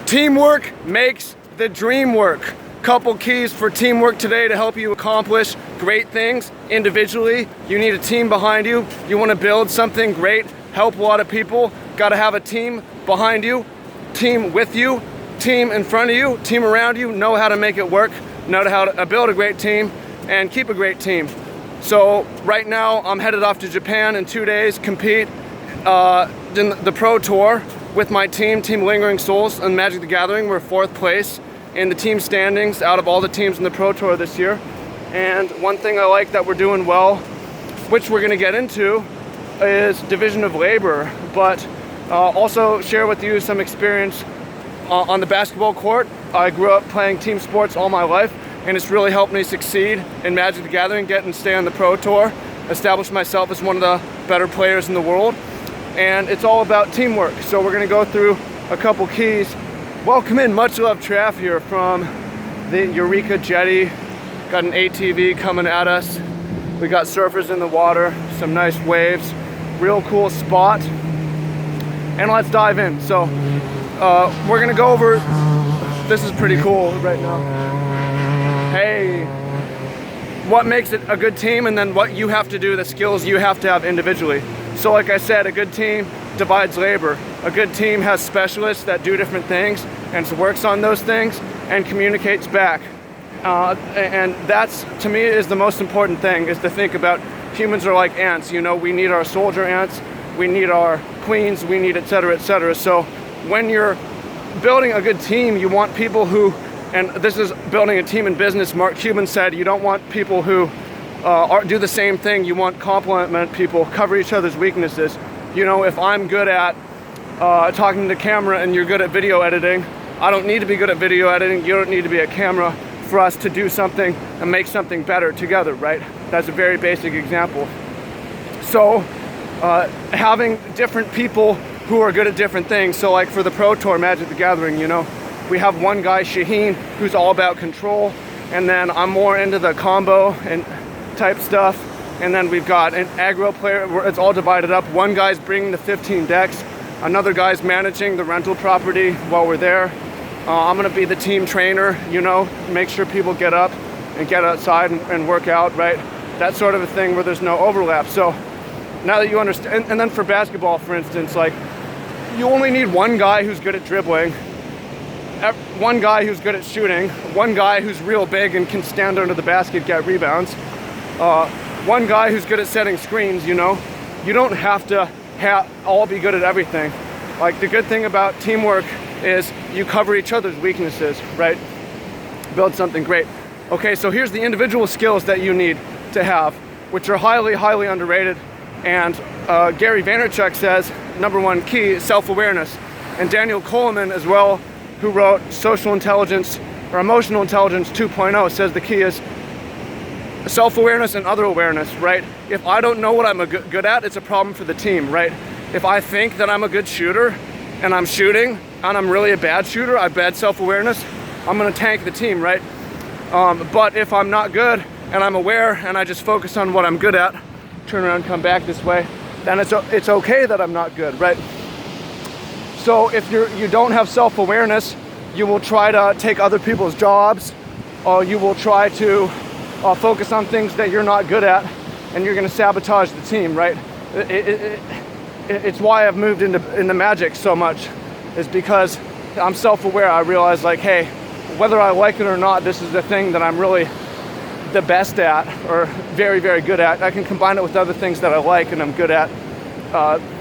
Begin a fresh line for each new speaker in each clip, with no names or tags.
Teamwork makes the dream work. Couple keys for teamwork today to help you accomplish great things individually. You need a team behind you. You want to build something great, help a lot of people. Got to have a team behind you, team with you, team in front of you, team around you. Know how to make it work, know how to build a great team and keep a great team. So right now I'm headed off to Japan in 2 days, compete in the Pro Tour with my team, Team Lingering Souls and Magic the Gathering. We're 4th place in the team standings out of all the teams in the Pro Tour this year. And one thing I like that we're doing well, which we're gonna get into, is division of labor, but also share with you some experience on the basketball court. I grew up playing team sports all my life, and it's really helped me succeed in Magic the Gathering, get and stay on the Pro Tour, establish myself as one of the better players in the world. And it's all about teamwork. So we're gonna go through a couple keys. Welcome in, much love Trav here from the Eureka Jetty. Got an ATV coming at us. We got surfers in the water, some nice waves, real cool spot. And let's dive in. So we're gonna go over, this is pretty cool right now. Hey, what makes it a good team and then what you have to do, the skills you have to have individually. So like I said, a good team divides labor. A good team has specialists that do different things and works on those things and communicates back. And that's, to me, is the most important thing, is to think about humans are like ants. You know, we need our soldier ants, we need our queens, we need et cetera, et cetera. So when you're building a good team, you want people who, and this is building a team in business, Mark Cuban said, you don't want people who do the same thing. You want complement people, cover each other's weaknesses. You know, if I'm good at talking to camera and you're good at video editing, I don't need to be good at video editing. You don't need to be a camera for us to do something and make something better together, right? That's a very basic example. So having different people who are good at different things. So like for the Pro Tour Magic the Gathering, you know, we have one guy, Shaheen, who's all about control. And then I'm more into the combo and type stuff. And then we've got an aggro player where it's all divided up. One guy's bringing the 15 decks. Another guy's managing the rental property while we're there. I'm gonna be the team trainer, you know, make sure people get up and get outside and work out, right? That sort of a thing where there's no overlap. So now that you understand, and then for basketball, for instance, like you only need one guy who's good at dribbling, one guy who's good at shooting, one guy who's real big and can stand under the basket, get rebounds, one guy who's good at setting screens, you know. You don't have to all be good at everything. Like the good thing about teamwork is you cover each other's weaknesses, right? Build something great. Okay, so here's the individual skills that you need to have, which are highly, highly underrated. And Gary Vaynerchuk says, #1 key is self-awareness. And Daniel Coleman as well, who wrote Social Intelligence or Emotional Intelligence 2.0, says the key is self-awareness and other awareness, right? If I don't know what I'm good at, it's a problem for the team, right? If I think that I'm a good shooter and I'm shooting and I'm really a bad shooter, I have bad self-awareness, I'm gonna tank the team, right? But if I'm not good and I'm aware and I just focus on what I'm good at, turn around, come back this way, then it's okay that I'm not good, right? So if you don't have self-awareness, you will try to take other people's jobs, or you will try to focus on things that you're not good at, and you're going to sabotage the team, right? It's why I've moved into Magic so much, is because I'm self-aware. I realize, like, hey, whether I like it or not, this is the thing that I'm really the best at, or very, very good at. I can combine it with other things that I like and I'm good at,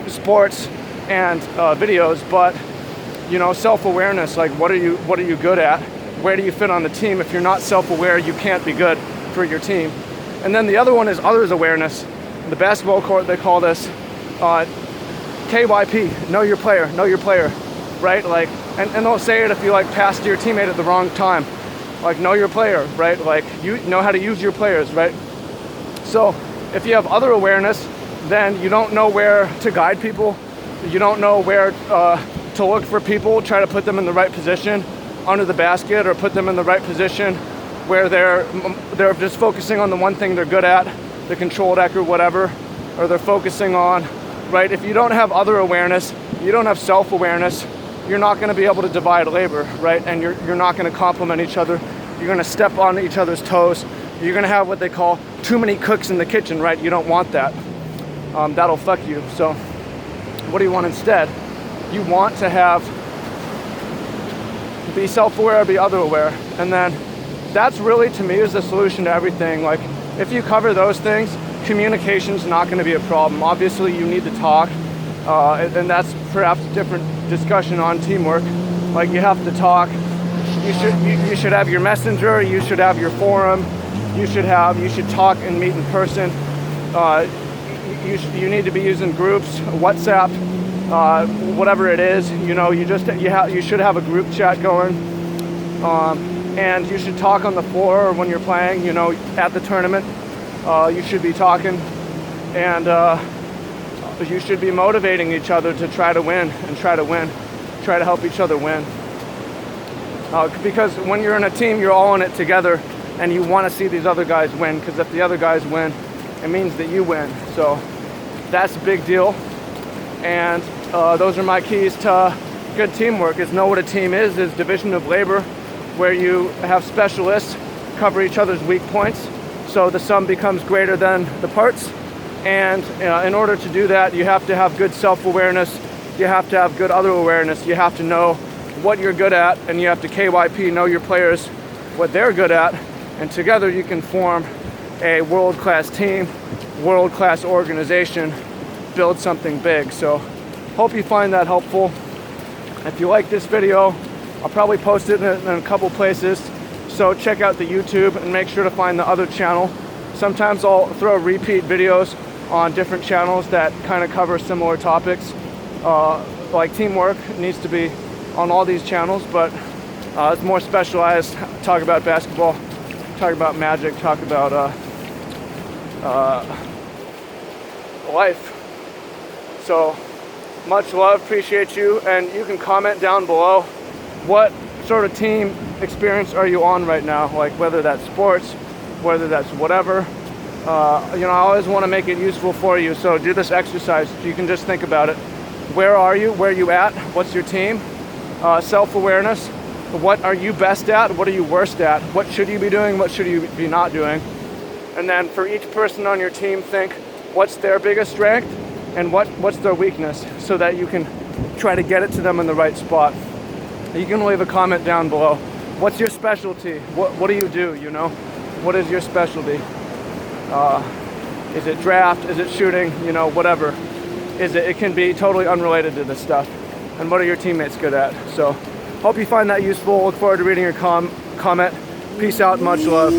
sports and videos. But you know, self-awareness, like what are you good at? Where do you fit on the team? If you're not self-aware, you can't be good for your team. And then the other one is others awareness. In the basketball court, they call this KYP, know your player, right? Like, and they'll say it if you like pass to your teammate at the wrong time. Like, know your player, right? Like, you know how to use your players, right? So if you have other awareness, then you don't know where to guide people. You don't know where to look for people, try to put them in the right position under the basket, or put them in the right position where they're just focusing on the one thing they're good at, the control deck or whatever, or they're focusing on, right? If you don't have other awareness, you don't have self-awareness, you're not going to be able to divide labor, right? And you're not going to complement each other. You're going to step on each other's toes. You're going to have what they call too many cooks in the kitchen, right? You don't want that. That'll fuck you. So what do you want instead? You want to be self-aware, be other-aware. And then that's really, to me, is the solution to everything. Like, if you cover those things, communication's not going to be a problem. Obviously, you need to talk, and that's perhaps a different discussion on teamwork. Like, you have to talk. You should have your messenger. You should have your forum. You should talk and meet in person. You need to be using groups, WhatsApp, whatever it is. You should have a group chat going, and you should talk on the floor when you're playing. At the tournament, you should be talking, and you should be motivating each other to try to win, try to help each other win. Because when you're in a team, you're all in it together, and you want to see these other guys win, because if the other guys win, it means that you win. So that's a big deal. And those are my keys to good teamwork. Is know what a team is division of labor, where you have specialists cover each other's weak points, so the sum becomes greater than the parts. And in order to do that, you have to have good self-awareness. You have to have good other awareness. You have to know what you're good at, and you have to KYP, know your players, what they're good at, and together you can form a world-class team, world-class organization, build something big. So hope you find that helpful. If you like this video, I'll probably post it in a couple places, so check out the YouTube and make sure to find the other channel. Sometimes I'll throw repeat videos on different channels that kind of cover similar topics. Like teamwork needs to be on all these channels, but it's more specialized. Talk about basketball, talk about Magic, talk about life. So much love, appreciate you, and you can comment down below what sort of team experience are you on right now, like whether that's sports, whether that's whatever. I always want to make it useful for you, so do this exercise. You can just think about it. Where are you? Where are you at? What's your team? Self-awareness. What are you best at? What are you worst at? What should you be doing? What should you be not doing? And then for each person on your team, think what's their biggest strength and what's their weakness, so that you can try to get it to them in the right spot. You can leave a comment down below. What's your specialty? What do you do? What is your specialty? Is it draft? Is it shooting? Whatever. It can be totally unrelated to this stuff. And what are your teammates good at? So hope you find that useful. Look forward to reading your comment. Peace out, much love.